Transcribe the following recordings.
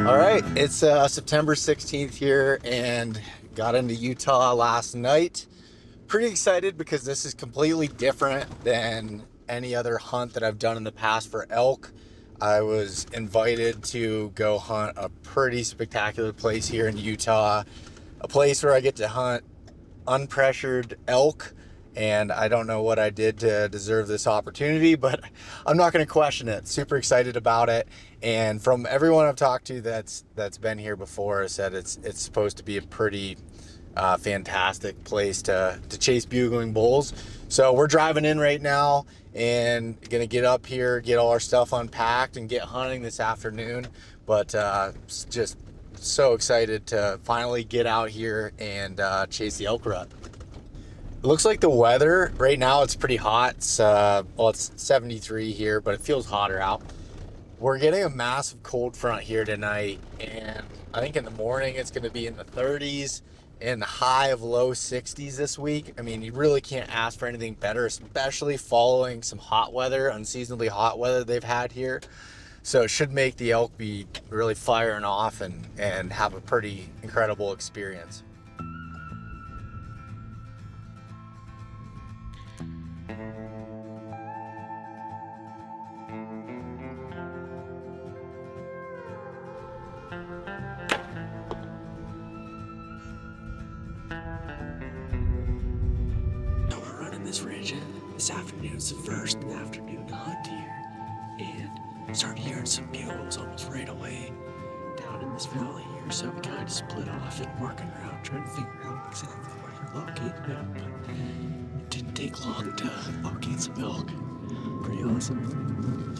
All right, it's September 16th here and got into Utah last night. Pretty excited because this is completely different than any other hunt that I've done in the past for elk. I was invited to go hunt a pretty spectacular place here in Utah, a place where I get to hunt unpressured elk, and I don't know what I did to deserve this opportunity, but I'm not going to question it. Super excited about it, and from everyone I've talked to that's been here before said it's supposed to be a pretty fantastic place to chase bugling bulls. So we're driving in right now and gonna get up here, get all our stuff unpacked, and get hunting this afternoon. But just so excited to finally get out here and chase the elk rut. It looks like the weather right now, it's pretty hot. It's well, it's 73 here, but it feels hotter out. We're getting a massive cold front here tonight, and I think in the morning it's going to be in the 30s and the high of low 60s this week. I mean, you really can't ask for anything better, especially following some hot weather, unseasonably hot weather they've had here. So it should make the elk be really firing off and have a pretty incredible experience. This ridge. This afternoon's the first afternoon hunt here, and started hearing some bugles almost right away down in this valley here. So we kind of split off and working around trying to figure out exactly where you're located at. But it didn't take long to locate some elk. Pretty awesome.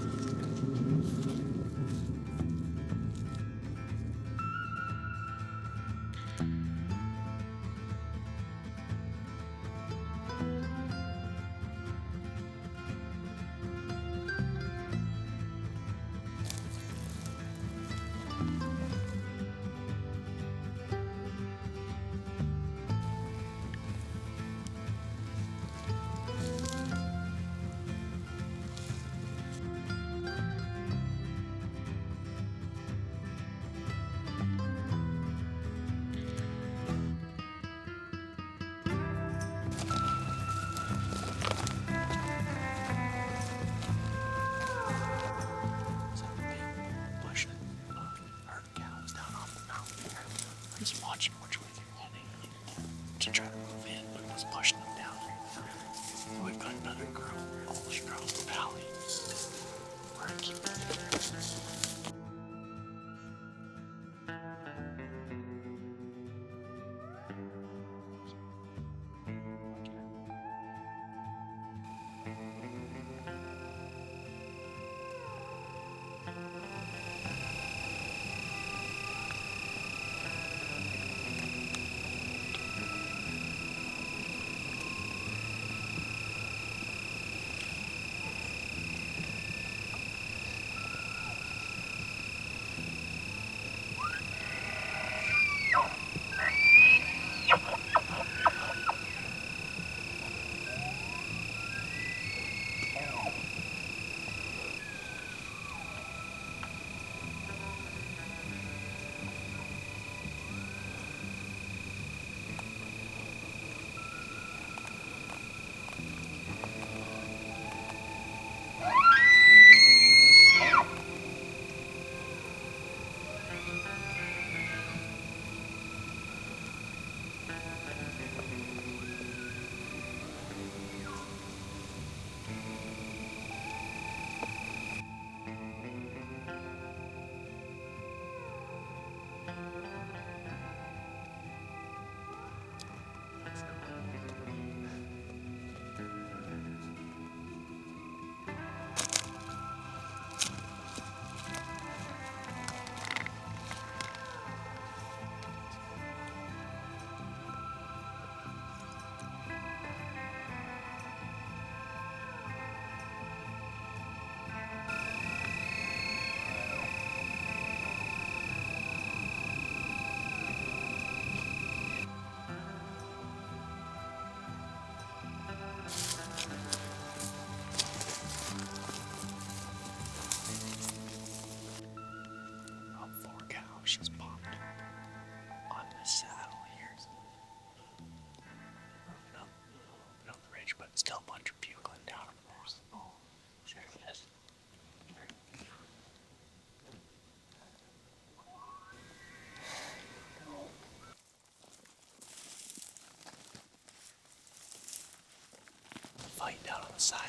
light down on the side.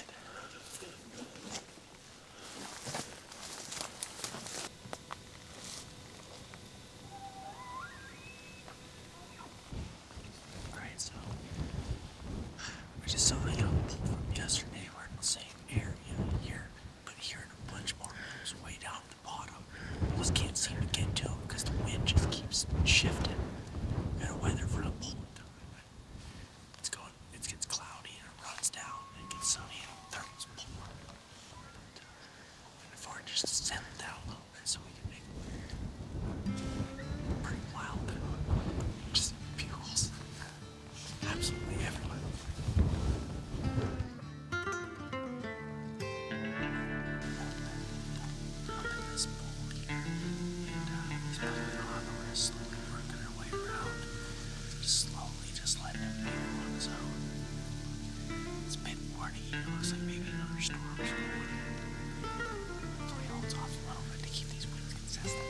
Alright, so we just saw a young bull from yesterday. We're in the same area here, but hearing a bunch more bulls way down at the bottom. We just can't seem to get to them because the wind just keeps shifting. We got a weather front pulling through it. It gets cloudy and it runs down, and it gets sunny and it thermals pull. And if we're just to settle down a little bit so we can make pretty wild, just bugles absolutely everywhere. This bull here, and he's pulling on. We're gonna slowly working our way around, just letting him be on his own. It's been warning, looks like maybe another storm's rolling. Hopefully it holds off a little bit to keep these winds consistent.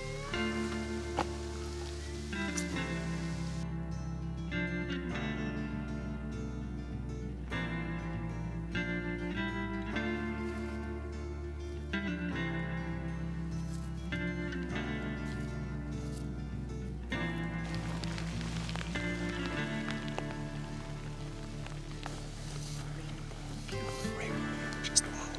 Just down.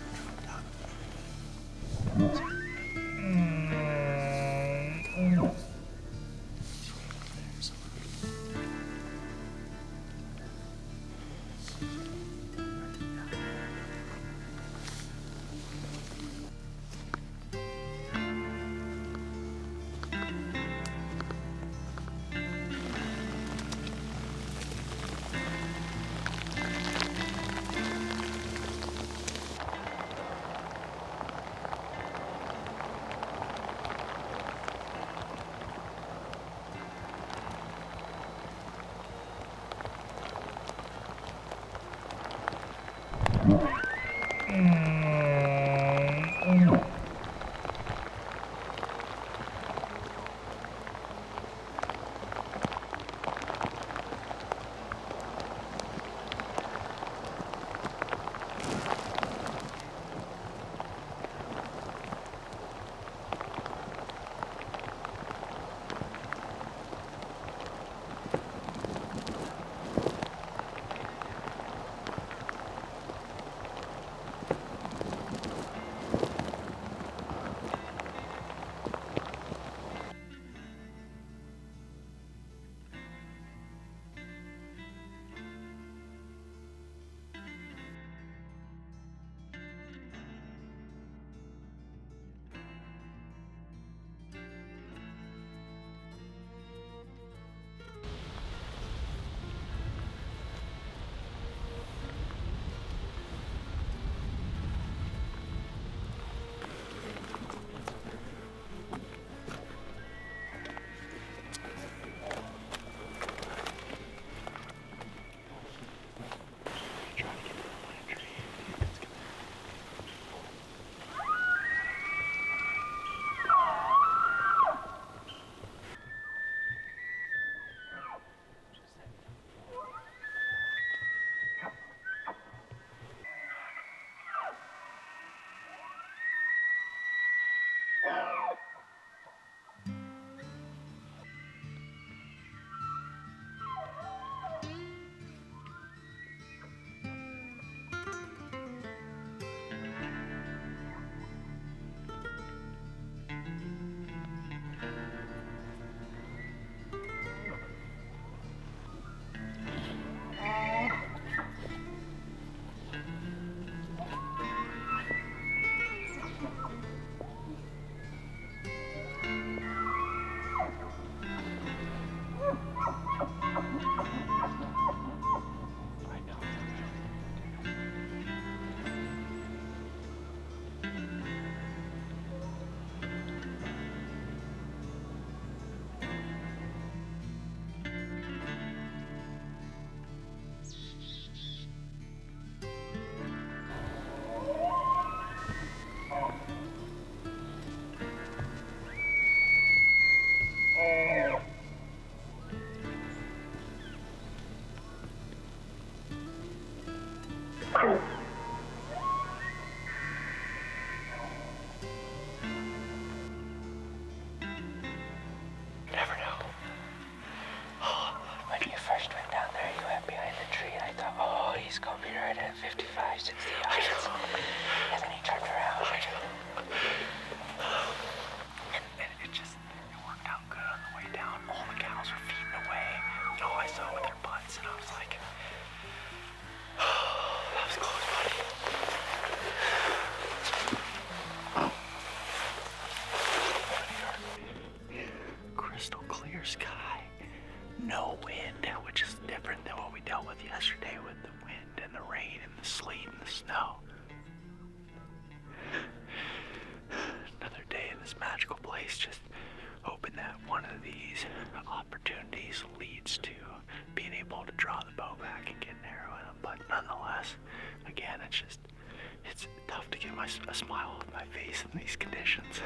a smile on my face in these conditions.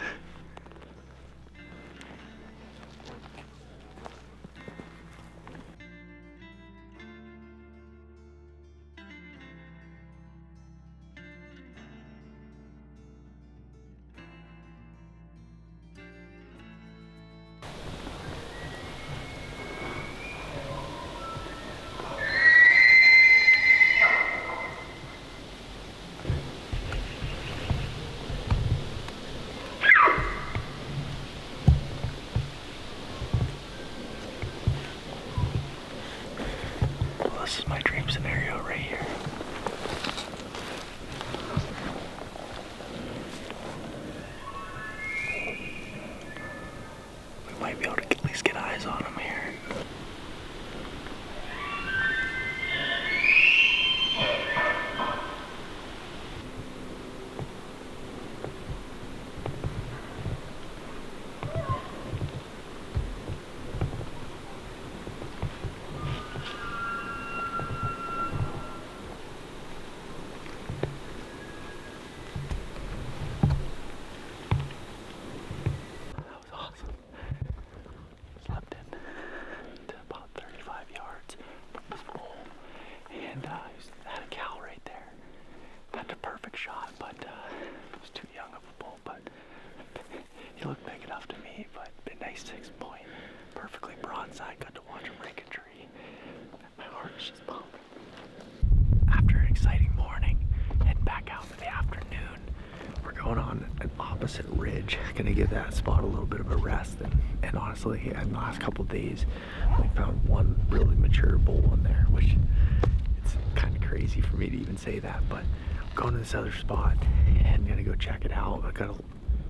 This is my dream scenario right here. We might be able to at least get eyes on him here. Got to watch him break a tree. My heart is just pumping. After an exciting morning, heading back out in the afternoon, we're going on an opposite ridge. Gonna give that spot a little bit of a rest. And honestly, in the last couple of days, we found one really mature bull in there, which it's kind of crazy for me to even say that, but I'm going to this other spot and gonna go check it out. I got a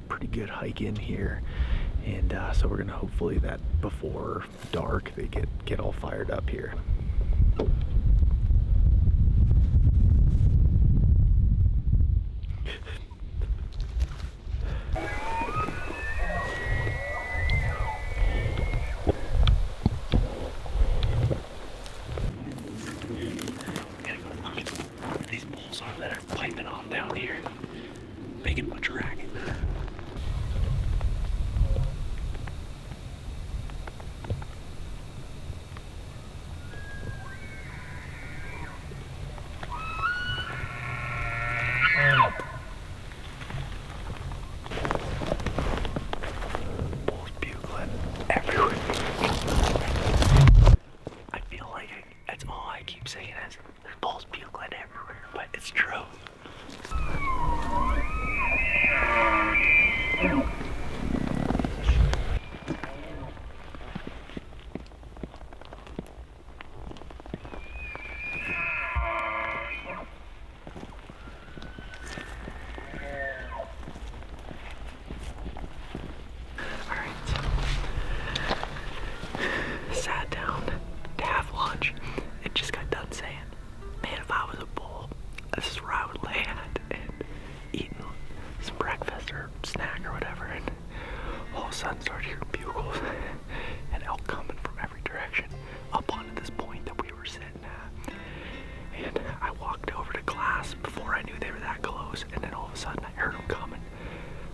pretty good hike in here. And so we're gonna hopefully that before dark they get all fired up here. These bulls are that are piping off down here, making a bunch of racket. Sun started hearing bugles and elk coming from every direction up onto this point that we were sitting at. And I walked over to glass before I knew they were that close, and then all of a sudden I heard them coming.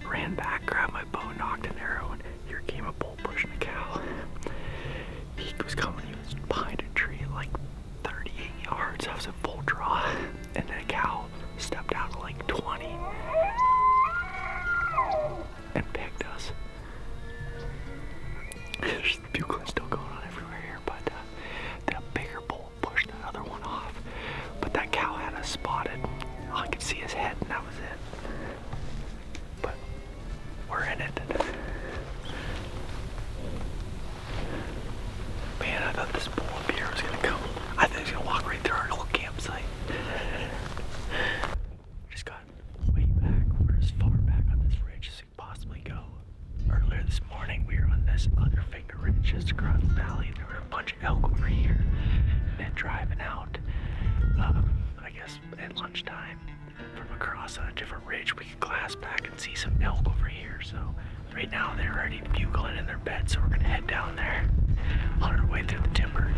Ran back, grabbed my bow, knocked an arrow, and here came a bull pushing a cow. He was coming, he was behind a tree at like 38 yards. I was at full draw, and then a cow stepped out at like 20 and picked us. There's bugling still going on everywhere here, but the bigger bull pushed that other one off. But that cow had us spotted. All I could see his head, and that was it. But we're in it. Man, I thought this bull up here was gonna come. I thought he was gonna walk right through our little campsite. Just got way back. We're as far back on this ridge as we could possibly go. Earlier this morning, we were on this other finger ridge just across the valley. There were a bunch of elk over here. And then driving out, I guess at lunchtime, from across on a different ridge, we could glass back and see some elk over here. So right now, they're already bugling in their bed, so we're gonna head down there on our way through the timber.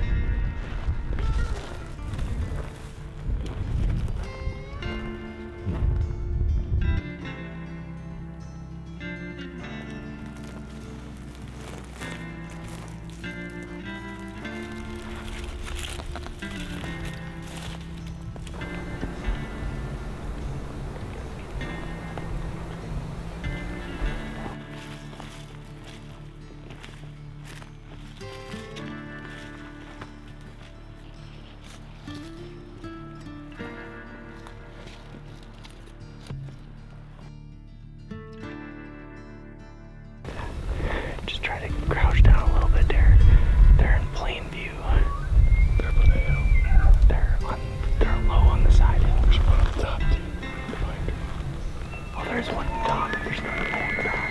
There's one at the top. There's another bull in the back.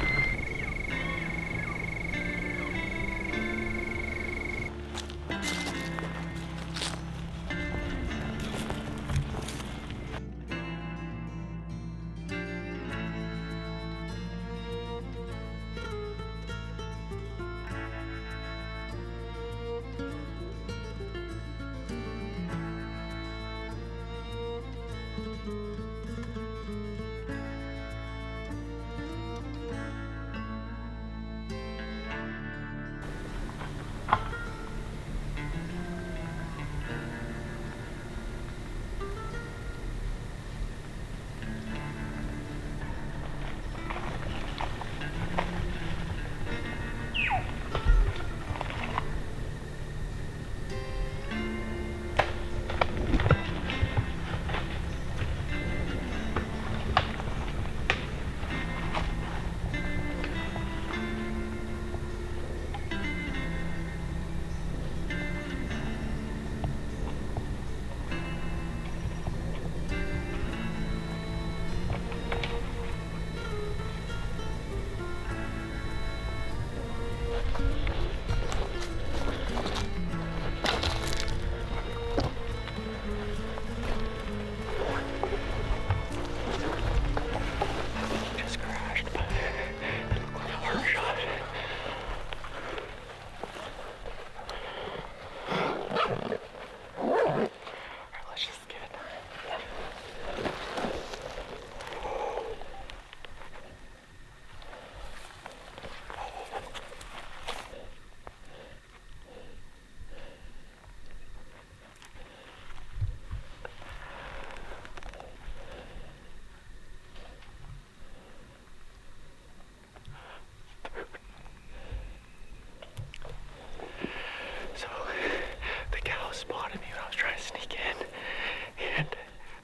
So the cows spotted me when I was trying to sneak in, and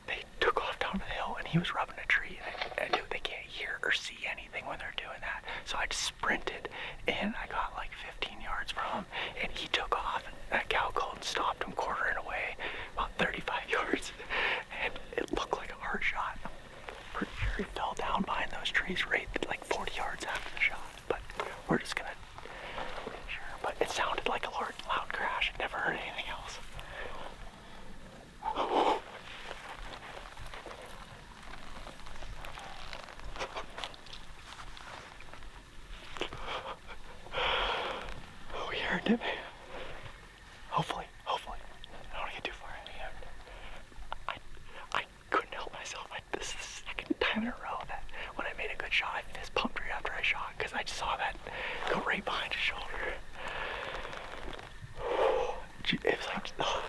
they took off down the hill, and he was rubbing a tree, and I knew they can't hear or see anything when they're doing that. So I just sprinted, and I got like 15 yards from him, and he took off, and that cow called and stopped him quartering away about 35 yards, and it looked like a hard shot. I'm pretty sure he fell down behind those trees right like 40 yards after the shot, but we're just gonna make sure. But it sounded like a loud crash. I never heard anything else. We heard it. Hopefully. I don't want to get too far ahead. I couldn't help myself. This is the second time in a row that when I made a good shot, I fist pumped right after I shot because I just saw that go right behind his shoulder. It was like, oh.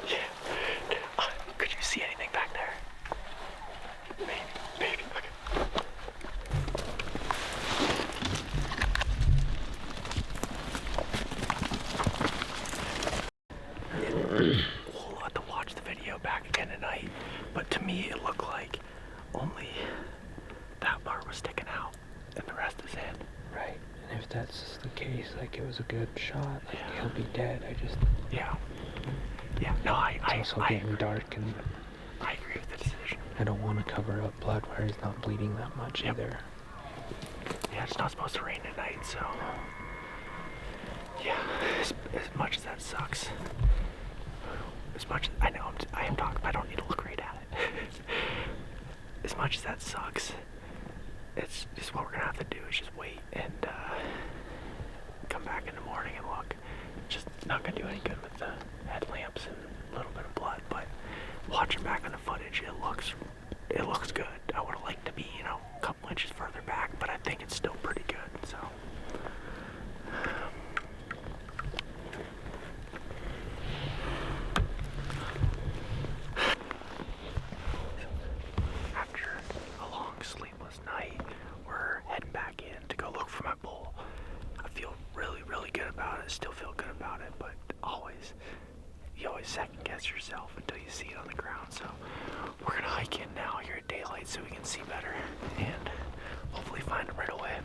Yeah. Could you see anything back there? Maybe. Okay. We'll have to watch the video back again tonight, but to me it looked like only that part was sticking out and the rest is in. Right, and if that's the case, like it was a good shot, like Yeah. he'll be dead. Yeah. No, It's also getting dark, and I agree with the decision. I don't want to cover up blood where he's not bleeding that much either. Yeah, it's not supposed to rain tonight, so yeah. As much as that sucks, as much as I know I am talking, but I don't need to look right at it. As much as that sucks, it's just what we're gonna have to do is just wait and come back in the morning and look. Just not gonna do any good with the headlamps and a little bit of blood, but watching back on the footage, it looks good. I would have liked to be, a couple inches further back, but I think it's still pretty good. So. After a long sleepless night, we're heading back in to go look for my bull. I feel really, really good about it. Still feel good about it, but you always second guess yourself until you see it on the ground. So we're gonna hike in now here at daylight so we can see better and hopefully find him right away.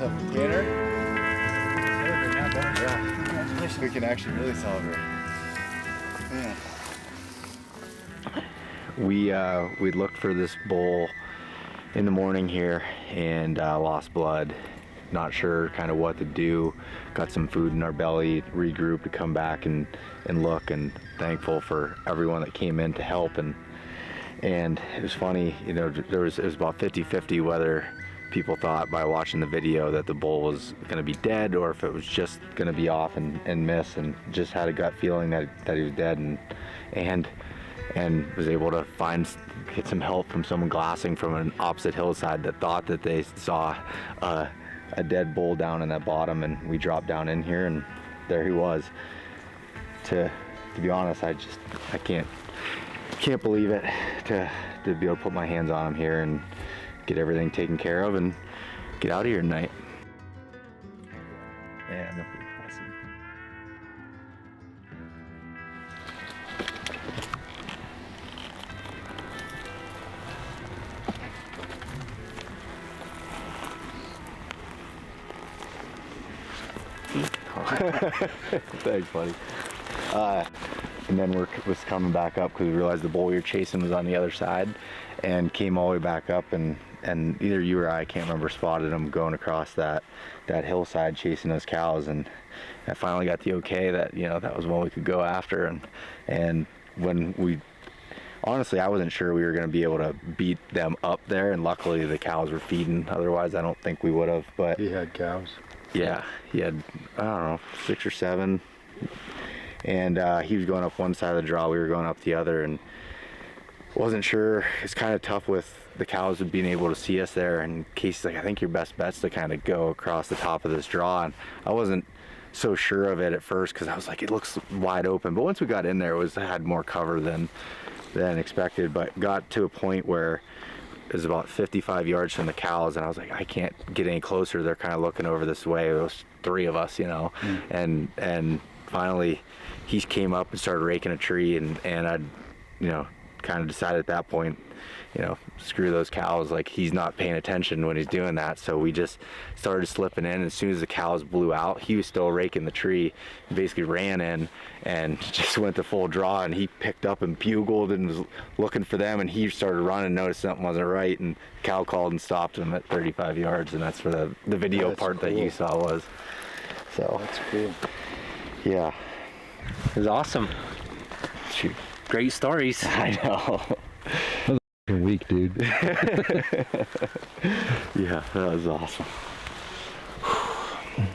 Awesome. Tanner? Yeah. We can actually really celebrate. Yeah. We looked for this bull in the morning here and lost blood. Not sure kind of what to do. Got some food in our belly, regrouped to come back and look, and thankful for everyone that came in to help. And it was funny, you know, it was about 50-50 whether people thought by watching the video that the bull was going to be dead or if it was just going to be off and miss, and just had a gut feeling that he was dead, and was able to get some help from someone glassing from an opposite hillside that thought that they saw a dead bull down in that bottom, and we dropped down in here and there he was. To be honest, I can't believe it to be able to put my hands on him here and get everything taken care of and get out of here tonight. And thanks, buddy. And then was coming back up because we realized the bull we were chasing was on the other side, and came all the way back up, and either you or I can't remember, spotted him going across that hillside chasing those cows, and I finally got the okay that, you know, that was one we could go after. And when we honestly, I wasn't sure we were going to be able to beat them up there, and luckily the cows were feeding, otherwise I don't think we would have. But He had cows. yeah, he had, I don't know, 6 or 7, and he was going up one side of the draw, we were going up the other, and wasn't sure. It's kind of tough with the cows being able to see us there, and Casey's like, I think your best bet's to kind of go across the top of this draw, and I wasn't so sure of it at first because I was like, it looks wide open, but once we got in there, it had more cover than expected, but got to a point where it was about 55 yards from the cows, and I was like, I can't get any closer. They're kind of looking over this way. There was 3 of us, you know, and finally he came up and started raking a tree, and I'd, you know, kind of decided at that point, you know, screw those cows, like he's not paying attention when he's doing that. So we just started slipping in. As soon as the cows blew out, he was still raking the tree, basically ran in and just went to full draw, and he picked up and bugled and was looking for them, and he started running, noticed something wasn't right, and the cow called and stopped him at 35 yards, and that's where the video part that you saw was. So That's cool. yeah, It was awesome. shoot. Great stories. I know. Week, dude. Yeah, that was awesome. I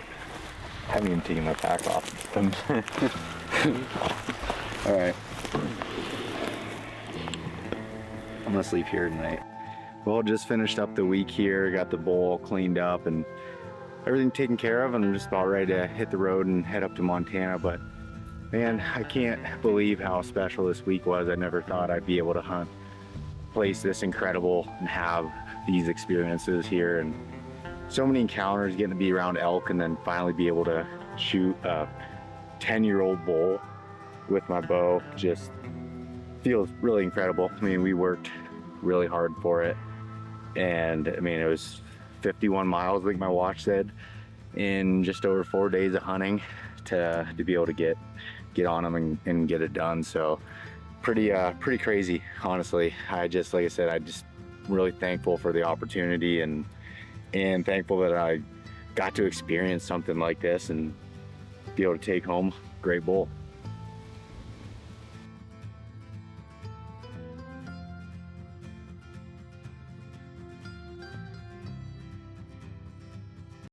haven't even taken my pack off. All right. I'm gonna sleep here tonight. Well, just finished up the week here, got the bull cleaned up and everything taken care of, and I'm just about ready to hit the road and head up to Montana. But man, I can't believe how special this week was. I never thought I'd be able to hunt a place this incredible and have these experiences here, and so many encounters, getting to be around elk and then finally be able to shoot a 10-year-old bull with my bow. Just feels really incredible. I mean, we worked really hard for it, and I mean, it was 51 miles, like my watch said, in just over 4 days of hunting to be able to get on them and get it done. So pretty crazy, honestly. Like I said, I just really thankful for the opportunity and thankful that I got to experience something like this and be able to take home a great bull.